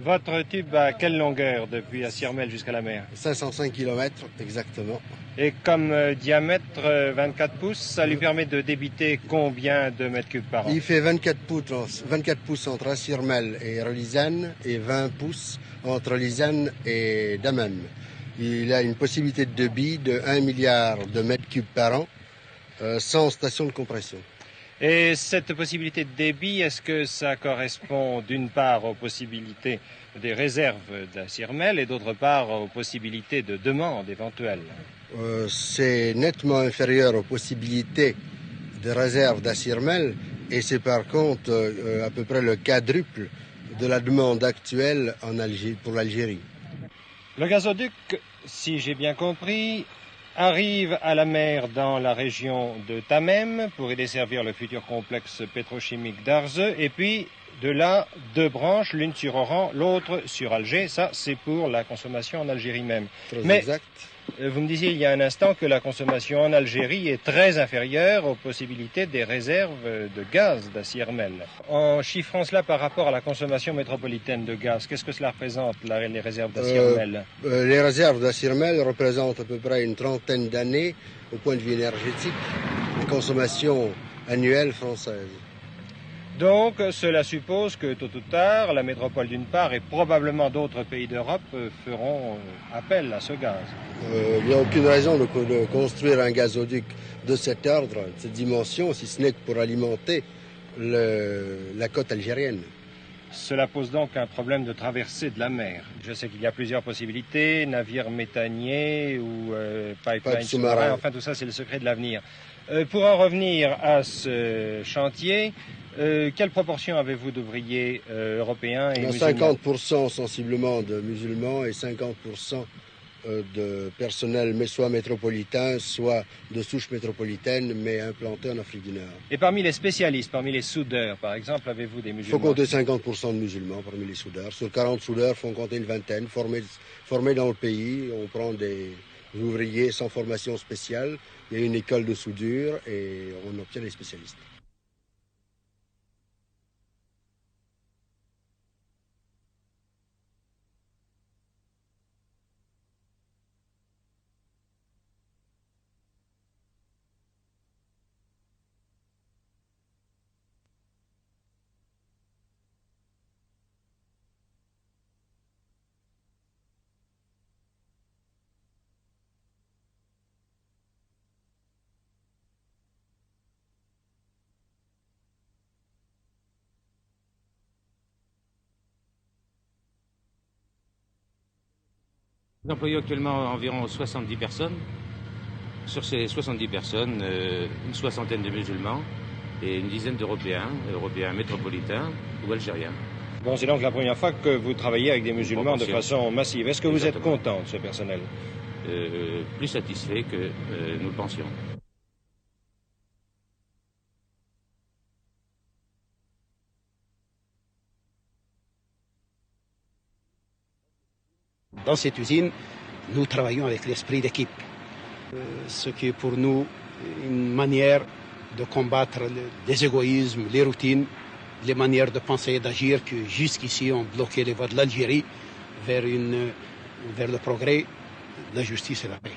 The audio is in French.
Votre tube a quelle longueur depuis Assirmel jusqu'à la mer? 505 km exactement. Et comme diamètre 24 pouces, ça lui permet de débiter combien de mètres cubes par an? Il fait 24 pouces entre Assirmel et Relizane et 20 pouces entre Relizane et Dammam. Il a une possibilité de débit de 1 milliard de mètres cubes par an sans station de compression. Et cette possibilité de débit, est-ce que ça correspond d'une part aux possibilités des réserves d'Assirmel et d'autre part aux possibilités de demande éventuelles? C'est nettement inférieur aux possibilités de réserve d'Assirmel et c'est par contre à peu près le quadruple de la demande actuelle pour l'Algérie. Le gazoduc, si j'ai bien compris, arrive à la mer dans la région de Tamem pour y desservir le futur complexe pétrochimique d'Arzeu. Et puis, de là, deux branches, l'une sur Oran, l'autre sur Alger. Ça, c'est pour la consommation en Algérie même. Mais exact. Vous me disiez il y a un instant que la consommation en Algérie est très inférieure aux possibilités des réserves de gaz d'Assirmel. En chiffrant cela par rapport à la consommation métropolitaine de gaz, qu'est-ce que cela représente, les réserves d'Assirmel? Les réserves d'Assirmel représentent à peu près une trentaine d'années au point de vue énergétique de consommation annuelle française. Donc, cela suppose que, tôt ou tard, la métropole d'une part et probablement d'autres pays d'Europe feront appel à ce gaz. Il n'y a aucune raison de construire un gazoduc de cet ordre, de cette dimension, si ce n'est que pour alimenter la côte algérienne. Cela pose donc un problème de traversée de la mer. Je sais qu'il y a plusieurs possibilités, navires méthaniers ou pipelines sous-marins, enfin tout ça c'est le secret de l'avenir. Pour en revenir à ce chantier, quelle proportion avez-vous d'ouvriers européens et musulmans? 50% sensiblement de musulmans et 50% de personnel, mais soit métropolitain, soit de souche métropolitaine, mais implanté en Afrique du Nord. Et parmi les spécialistes, parmi les soudeurs, par exemple, avez-vous des musulmans? Il faut compter 50% de musulmans parmi les soudeurs. Sur 40 soudeurs, il faut compter une vingtaine, formés dans le pays. On prend des ouvriers sans formation spéciale. Il y a une école de soudure et on obtient des spécialistes. Nous employons actuellement environ 70 personnes. Sur ces 70 personnes, une soixantaine de musulmans et une dizaine d'Européens, Européens métropolitains ou algériens. Bon, c'est donc la première fois que vous travaillez avec des musulmans de façon massive. Est-ce que vous êtes content de ce personnel? Plus satisfait que nous le pensions. Dans cette usine, nous travaillons avec l'esprit d'équipe, ce qui est pour nous une manière de combattre les égoïsmes, les routines, les manières de penser et d'agir qui jusqu'ici ont bloqué les voies de l'Algérie vers le progrès, la justice et la paix.